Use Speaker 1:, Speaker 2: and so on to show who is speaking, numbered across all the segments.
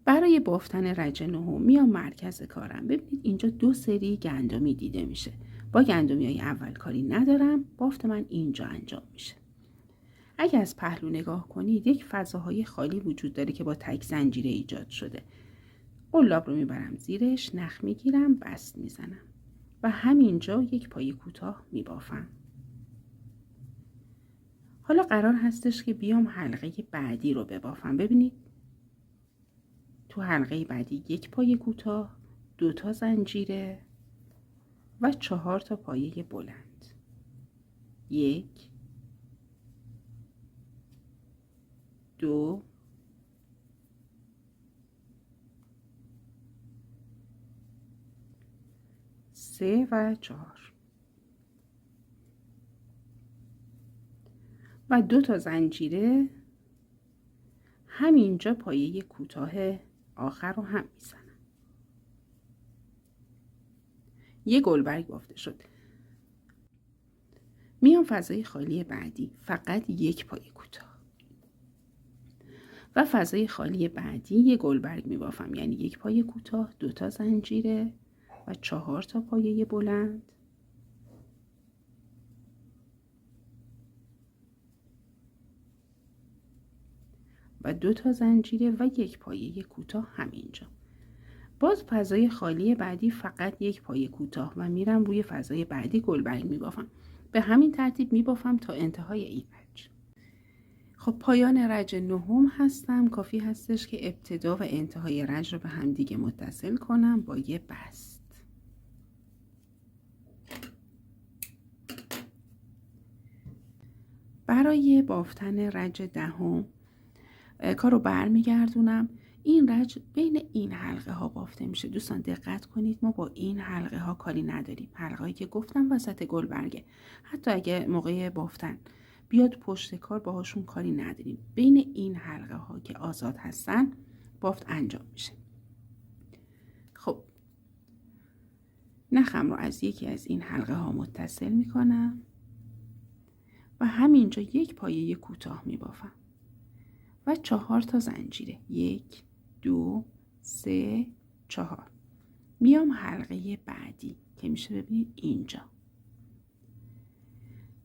Speaker 1: برای بافتن رج نهم میام مرکز کارم. ببینید اینجا 2 سری گندمی دیده میشه. با گندمی های اول کاری ندارم. بافت من اینجا انجام میشه. اگه از پهلو نگاه کنید یک فضاهای خالی وجود داره که با تک زنجیره ایجاد شده. قلاب رو میبرم زیرش، نخ میگیرم، بست میزنم و همینجا یک پایه کوتاه میبافم. حالا قرار هستش که بیام حلقه بعدی رو ببافم. ببینید تو حلقه بعدی یک پایه کوتاه، 2 تا زنجیره و 4 تا پایه بلند. 1 2 3 و 4 و 2 تا زنجیره همینجا پایه کوتاه آخر رو هم میزنم. یه گلبرگ بافته شد. میام فضای خالی بعدی، فقط یک پایه کوتاه و فضای خالی بعدی یه گلبرگ میبافم، یعنی یک پایه کوتاه، 2 تا زنجیره و 4 تا پایه بلند و 2 تا زنجیره و یک پایه کوتاه همینجا. باز فضای خالی بعدی فقط یک پایه کوتاه و میرم روی فضای بعدی گلبرگ میبافم. به همین ترتیب میبافم تا انتهای این رج. خب پایان رج نهم هستم. کافی هستش که ابتدا و انتهای رج رو به هم دیگه متصل کنم با یه بست. برای بافتن رج دهم کار رو برمیگردونم. این رج بین این حلقه ها بافته میشه. دوستان دقت کنید، ما با این حلقه ها کاری نداریم. حلقه هایی که گفتم وسط گلبرگه، حتی اگه موقع بافتن بیاد پشت کار باهاشون کاری نداریم. بین این حلقه ها که آزاد هستن بافت انجام میشه. خب نخم رو از یکی از این حلقه ها متصل میکنم و همینجا یک پایه کوتاه میبافم و 4 تا زنجیره. 1 2 3 4. میام حلقه بعدی که میشه ببینید اینجا.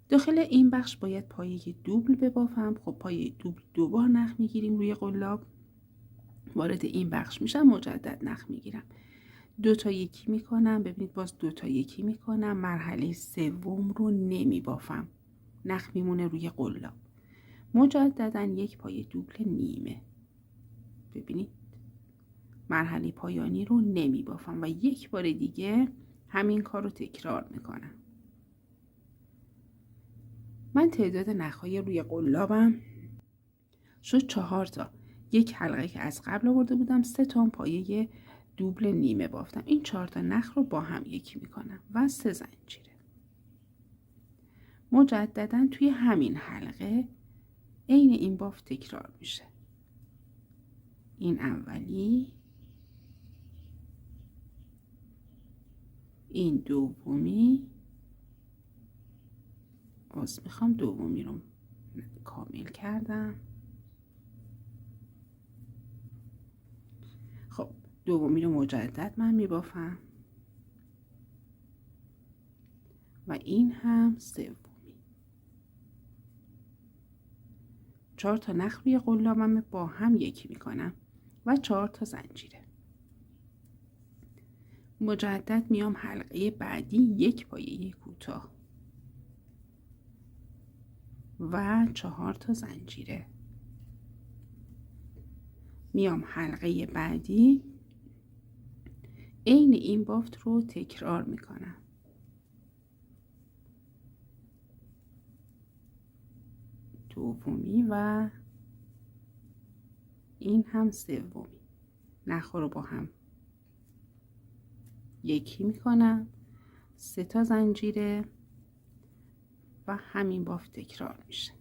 Speaker 1: داخل این بخش باید پایه دوبل ببافم. خب پایه دوبل 2 بار نخ میگیریم روی قلاب، وارد این بخش میشم، مجدد نخ میگیرم، 2 تا یکی میکنم. ببینید باز 2 تا یکی میکنم. مرحله سوم رو نمیبافم، نخ میمونه روی قلاب. مجددا یک پایه دوبل نیمه. ببینید مرحله پایانی رو نمی بافم و یک بار دیگه همین کار رو تکرار میکنم. من تعداد نخهای روی قلابم شد 4 تا. یک حلقه که از قبل آورده بودم 3 تا پایه دوبل نیمه بافتم. این 4 تا نخ رو با هم یکی میکنم و 3 زنجیره. مجددا توی همین حلقه عین این بافت تکرار میشه. این اولی، این دومی، میخوام دومی رو کامل کردم. خب دومی رو مجدد من میبافم و این هم سومی. 4 تا نخ روی قلابم با هم یکی میکنم و 4 تا زنجیره. مجدد میام حلقه بعدی یک پایه کوتاه و 4 تا زنجیره. میام حلقه بعدی عین این بافت رو تکرار میکنم. دومی و این هم سومی. نخ رو با هم یکی میکنم، 3 تا زنجیره و همین بافت تکرار میشه.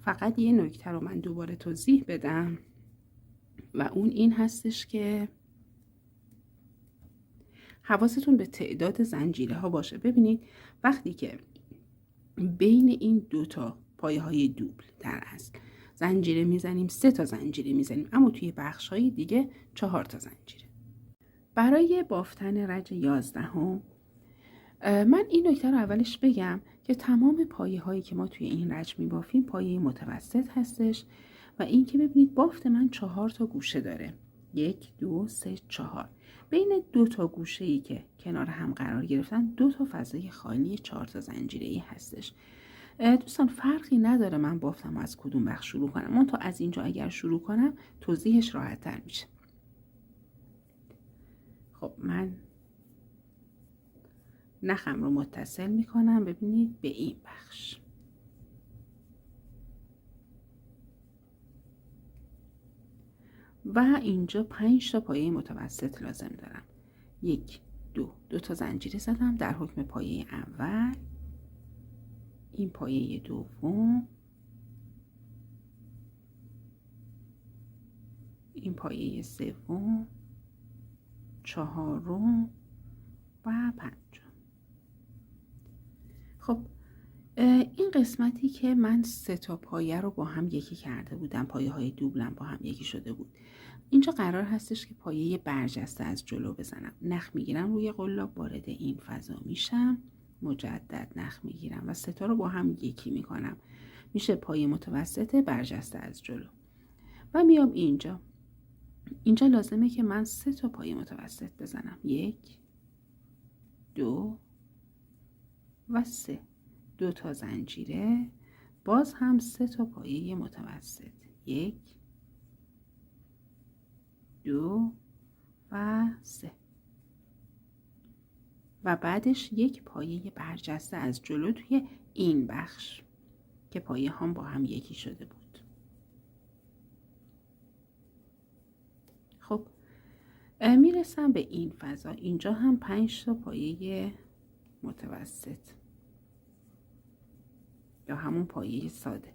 Speaker 1: فقط یه نکته رو من دوباره توضیح بدم. و اون این هستش که حواستون به تعداد زنجیره ها باشه. ببینید وقتی که بین این دوتا پایه های دوبل در اصل زنجیره میزنیم 3 تا زنجیره میزنیم، اما توی بخش های دیگه 4 تا زنجیره. برای بافتن رج 11 من این نکته رو اولش بگم که تمام پایه هایی که ما توی این رج میبافیم پایه متوسط هستش و این که ببینید بافت من 4 تا گوشه داره، 1 2 3 4. بین 2 تا گوشه ای که کنار هم قرار گرفتن 2 تا فضای خالی 4 تا زنجیره ای هستش. دوستان فرقی نداره من بافتم از کدوم بخش شروع کنم، من تا از اینجا اگر شروع کنم توضیحش راحت تر میشه. خب من نخم رو متصل میکنم ببینید به این بخش و اینجا 5 تا پایه متوسط لازم دارم. 1 2 تا زنجیره زدم در حکم پایه اول، این پایه دوم، این پایه سوم، چهارم و پنجم. خب این قسمتی که من 3 تا پایه رو با هم یکی کرده بودم، پایه های دوبلم با هم یکی شده بود، اینجا قرار هستش که پایه برجسته از جلو بزنم. نخ میگیرم روی قلاب، وارد این فضا میشم، مجدد نخ میگیرم و 3 تا رو با هم یکی میکنم، میشه پایه متوسط برجسته از جلو و میام اینجا لازمه که من 3 تا پایه متوسط بزنم، 1 2 و 3، 2 تا زنجیره، باز هم 3 تا پایه متوسط، 1 2 و 3 و بعدش یک پایه برجسته از جلو توی این بخش که پایه هم با هم یکی شده بود. خب میرسم به این فضا، اینجا هم 5 تا پایه متوسط یا همون پایه ساده.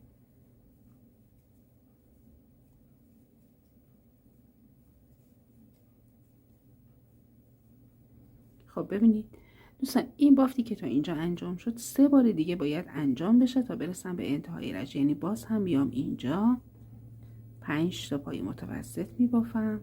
Speaker 1: خب ببینید دوستان این بافتی که تا اینجا انجام شد 3 بار دیگه باید انجام بشه تا برسم به انتهای رج. یعنی باز هم میام اینجا 5 تا پایه متوسط میبافم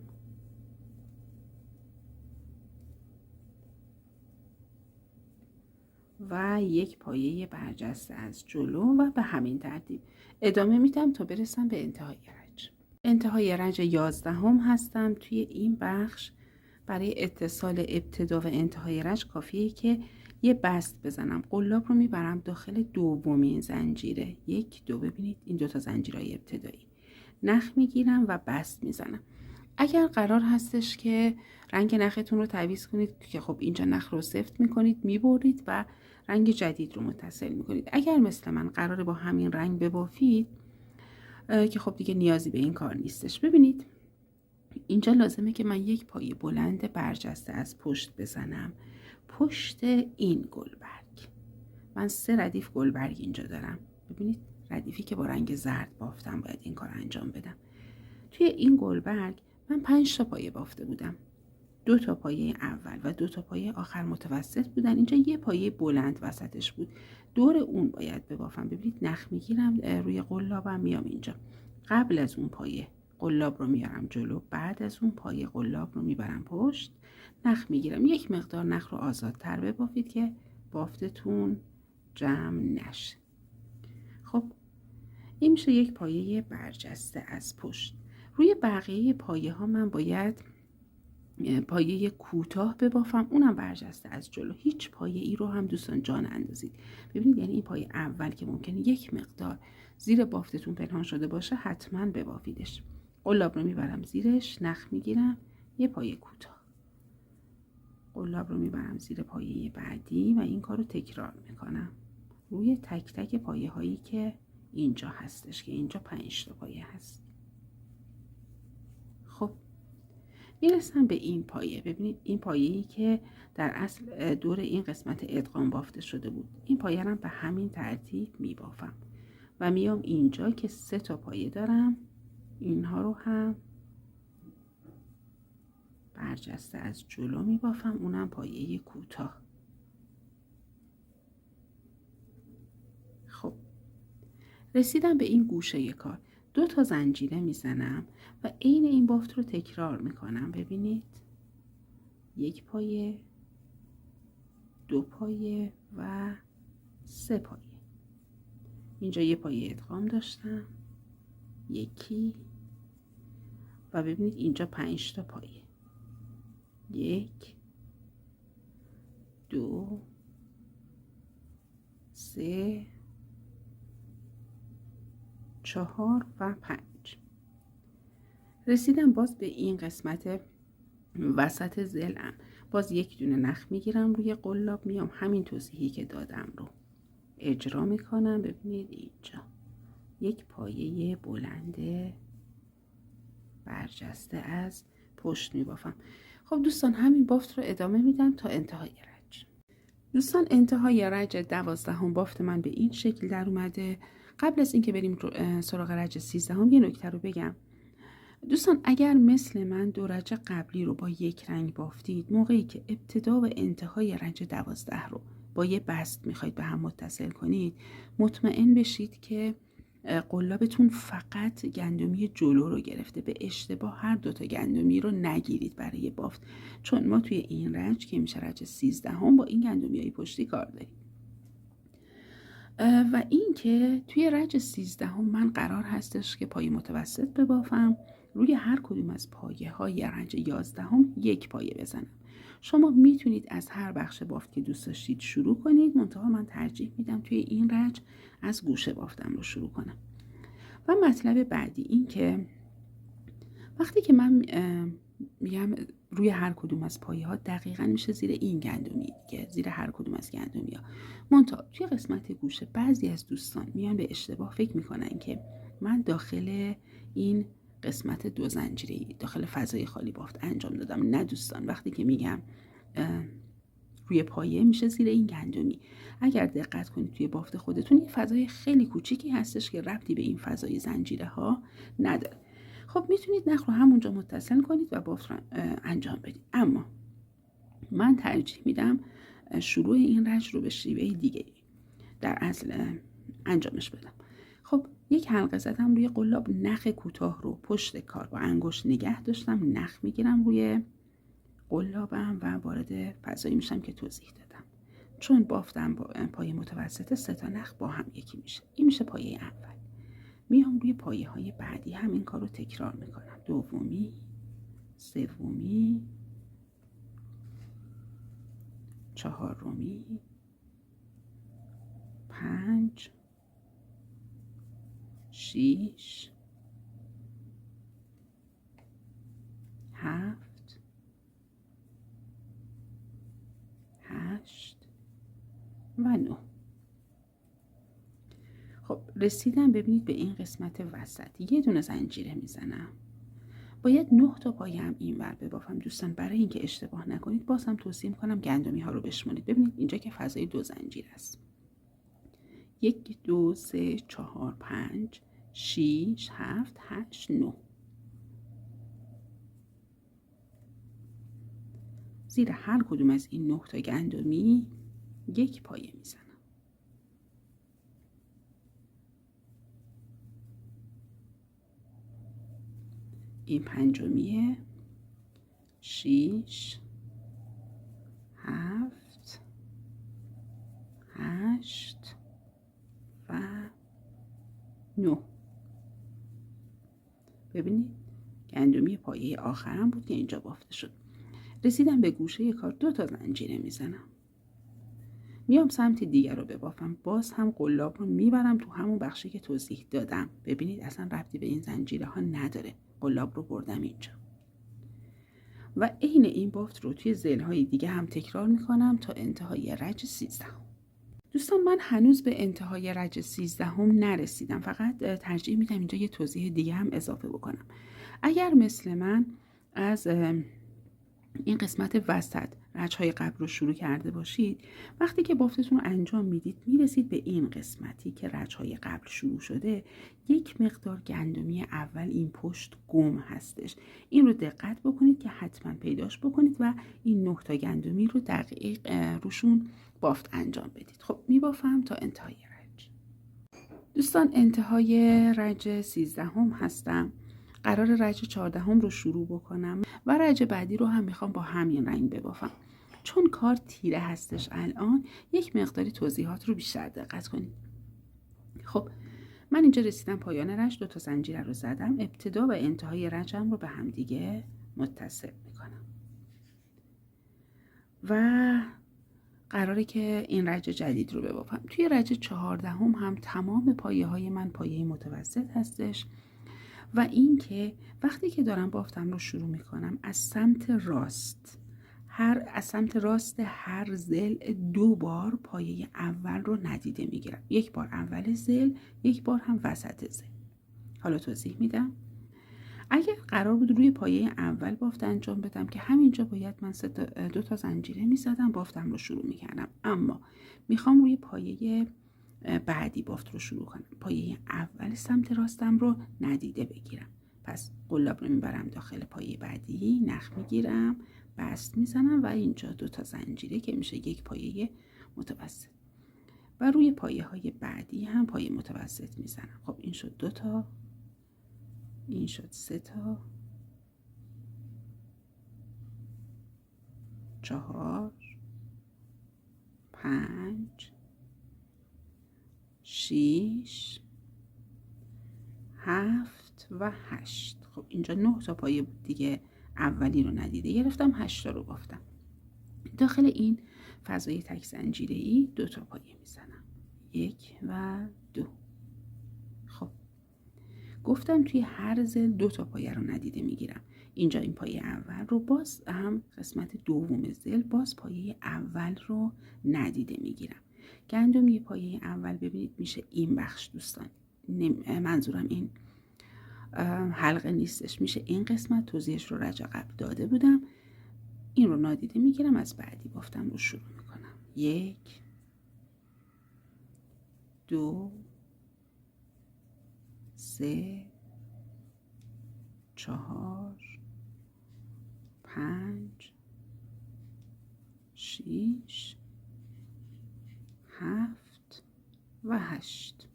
Speaker 1: و یک پایه برجسته از جلو و به همین ترتیب ادامه میدم تا برسم به انتهای رج. انتهای رج 11 هستم. توی این بخش برای اتصال ابتدا و انتهای رج کافیه که یه بست بزنم. قلاب رو میبرم داخل دومین زنجیره، 1 2، ببینید این 2 تا زنجیرهای ابتدایی، نخ میگیرم و بست میزنم. اگر قرار هستش که رنگ نختون رو تعویض کنید که خب اینجا نخ رو سفت میکنید میبرید و رنگ جدید رو متصل میکنید. اگر مثل من قراره با همین رنگ ببافید که خب دیگه نیازی به این کار نیستش. ببینید اینجا لازمه که من یک پایه بلند برجسته از پشت بزنم، پشت این گلبرگ. من 3 ردیف گلبرگ اینجا دارم، ببینید ردیفی که با رنگ زرد بافتم باید این کار انجام بدم. توی این گلبرگ من 5 تا پایه بافته بودم، 2 تا پایه اول و 2 تا پایه آخر متوسط بودن. اینجا یه پایه بلند وسطش بود، دور اون باید ببافم. ببینید نخ میگیرم روی قلابم، میام اینجا قبل از اون پایه قلاب رو میارم جلو، بعد از اون پایه قلاب رو میبرم پشت، نخ میگیرم. یک مقدار نخ رو آزادتر ببافید که بافتتون جمع نشه. خب این میشه یک پایه برجسته از پشت. روی بقیه پایه ها من باید پایه کوتاه ببافم، اونم برجسته از جلو. هیچ پایه ای رو هم دوستان جان اندازید. ببینید یعنی این پایه اول که ممکنه یک مقدار زیر بافتتون پنهان شده باشه حتما ببافیدش. قلاب رو میبرم زیرش، نخ میگیرم، یه پایه کوتاه، قلاب رو میبرم زیر پایه بعدی و این کار رو تکرار میکنم روی تک تک پایه هایی که اینجا هستش که اینجا 5 تا پایه هست. خب میرسم به این پایه. ببینید این پایه‌ای که در اصل دور این قسمت ادغام بافته شده بود، این پایه رو به همین ترتیب میبافم و میام اینجا که 3 تا پایه دارم، اینها رو هم برجسته از جلو میبافم، اونم پایه کوتاه. خب رسیدم به این گوشه کار، 2 تا زنجیره میزنم و عین این بافت رو تکرار میکنم. ببینید 1 پایه، 2 پایه و 3 پایه. اینجا 1 پایه ادغام داشتم، یکی، و ببینید اینجا 5 تا پایه، 1 2 3 4 و 5. رسیدم باز به این قسمت وسط ضلعم، باز 1 دونه نخ میگیرم روی قلاب، میام همین توضیحی که دادم رو اجرا میکنم. ببینید اینجا 1 پایه بلند برجسته از پشت میبافم. خب دوستان همین بافت رو ادامه میدم تا انتهای رج. دوستان انتهای رج 12 بافت من به این شکل در اومده. قبل از اینکه بریم سراغ رج 13 یه نکته رو بگم. دوستان اگر مثل من 2 رج قبلی رو با یک رنگ بافتید، موقعی که ابتدا و انتهای رج 12 رو با یه بست میخواید به هم متصل کنید، مطمئن بشید که قلابتون فقط گندمی جلو رو گرفته. به اشتباه هر 2 تا گندمی رو نگیرید برای بافت، چون ما توی این رج که میشه رج 13 با این گندمی های پشتی کار داریم. و این که توی رج 13 من قرار هستش که پایه متوسط ببافم، روی هر کدوم از پایه های رج 11 1 پایه بزنم. شما میتونید از هر بخش بافت که دوست داشتید شروع کنید، منتها من ترجیح میدم توی این رج از گوشه بافتم رو شروع کنم. و مطلب بعدی این که وقتی که من میگم روی هر کدوم از پایه ها دقیقاً میشه زیر این گندمی دیگه، زیر هر کدوم از گندمی ها. منتها توی قسمت گوشه بعضی از دوستان میان به اشتباه فکر میکنن که من داخل این قسمت 2 زنجیره‌ای داخل فضای خالی بافت انجام دادم. نه دوستان، وقتی که میگم روی پایه میشه زیر این گندمی، اگر دقت کنید توی بافت خودتون یه فضای خیلی کوچیکی هستش که ربطی به این فضای زنجیره ها نداره. خب میتونید نخ رو همونجا متصل کنید و بافت رو انجام بدید، اما من ترجیح میدم شروع این رج رو به شیوه دیگه در اصل انجامش بدم. خب 1 حلقه زدم روی قلاب، نخ کوتاه رو پشت کار با انگشت نگه داشتم، نخ میگیرم روی قلابم و وارد فضایی میشم که توضیح دادم. چون بافتم با پایه متوسط 3 تا نخ با هم یکی میشه. این میشه پایه اول. میام روی پایه های بعدی همین کار رو تکرار میکنم. دومی، سومی، چهارمی، 5، 6، 7، 8 و 9. خب رسیدم ببینید به این قسمت وسط، 1 دونه زنجیره میزنم. باید 9 تا پایه هم این ور ببافم دوستان. برای اینکه اشتباه نکنید باز هم توصیه میکنم گندمی ها رو بشمارید. ببینید اینجا که فضای 2 زنجیره است. 1 2 3 4 5 6 7 8 9. زیر هر کدوم از این 9 تا گندمی 1 پایه میزنم. این پنجمیه، 6 7 8 و 9. ببینید گندمی پایه آخرم بود که اینجا بافته شد. رسیدم به گوشه کار، 2 تا زنجیره میزنم. میام سمت دیگر رو ببافم، باز هم قلاب رو میبرم تو همون بخشی که توضیح دادم. ببینید اصلا ربطی به این زنجیره ها نداره، قلاب رو بردم اینجا. و عین این بافت رو توی ضلع‌های دیگه هم تکرار میکنم تا انتهای رج 13. دوستان من هنوز به انتهای رج 13 نرسیدم، فقط ترجیح میدم اینجا یه توضیح دیگه هم اضافه بکنم. اگر مثل من از این قسمت وسط رج‌های قبل رو شروع کرده باشید، وقتی که بافتتون رو انجام میدید میرسید به این قسمتی که رج‌های قبل شروع شده، یک مقدار گندمی اول این پشت گم هستش. این رو دقت بکنید که حتما پیداش بکنید و این 9 تا گندمی رو دقیق روشون بافت انجام بدید. خب میبافم تا انتهای رج. دوستان انتهای رج 13 هستم. قرار رج 14 رو شروع بکنم و رج بعدی رو هم میخوام با همین رنگ ببافم. چون کار تیره هستش الان، یک مقداری توضیحات رو بیشتر دقت کنید. خب من اینجا رسیدم پایان رج، 2 تا زنجیر رو زدم. ابتدا و انتهای رجم رو به هم دیگه متصل میکنم و قراره که این رج جدید رو ببافم. توی رج 14 هم تمام پایه های من پایه متوسط هستش و این که وقتی که دارم بافتم رو شروع میکنم از سمت راست هر زل 2 بار پایه اول رو ندیده میگیرم. یک بار اول زل، یک بار هم وسط زل. حالا توضیح میدم. اگر قرار بود روی پایه اول بافت انجام بدم که همینجا باید من 2 تا زنجیره میزدم، بافتم رو شروع میکردم، اما میخوام روی پایه بعدی بافت رو شروع کنم. پایه اول سمت راستم رو ندیده بگیرم، پس قلاب رو میبرم داخل پایه بعدی، نخ میگیرم، بست میزنم و اینجا 2 تا زنجیره که میشه یک پایه متوسط و روی پایه های بعدی هم پایه متوسط میزنم. خب این شد 2 تا، این شد 3 تا، 4 5 6 7 و 8. خب اینجا 9 تا پایه بود دیگه، اولی رو ندیده گرفتم، 8 تا رو بافتم. داخل این فضای تک زنجیره‌ای 2 تا پایه میزنم، 1 و 2. خب گفتم توی هر زل 2 تا پایه رو ندیده میگیرم. اینجا این پایه اول رو باز هم قسمت دوم زل باز پایه اول رو ندیده میگیرم. گندمی پایه اول ببینید میشه این بخش دوستان، منظورم این حلقه نیستش، میشه این قسمت. توضیحش رو رج قبل داده بودم. این رو نادیده میگیرم، از بعدی بافتم رو شروع میکنم. 1 2 3 4 5 6 7 و 8.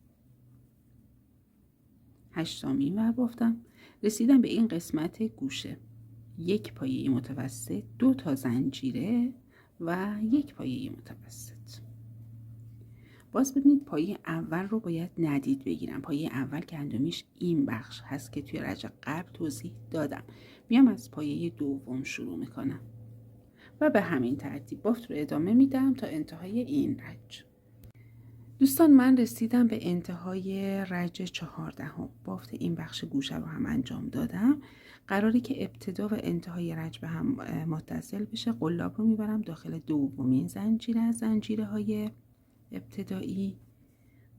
Speaker 1: 8 تا اینور بافتم، رسیدم به این قسمت گوشه. یک پایه متوسط، 2 تا زنجیره و یک پایه متوسط. باز ببینید پایه اول رو باید ندید بگیرم. پایه اول گندمیش این بخش هست که توی رج قبل توضیح دادم. میام از پایه دوم شروع میکنم و به همین ترتیب بافت رو ادامه میدم تا انتهای این رج. دوستان من رسیدم به انتهای رج 14. بافت این بخش گوشه رو هم انجام دادم. قراره که ابتدا و انتهای رج به هم متصل بشه. قلاب رو میبرم داخل دومین زنجیره از زنجیره های ابتدایی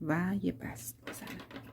Speaker 1: و یه بست بزنم.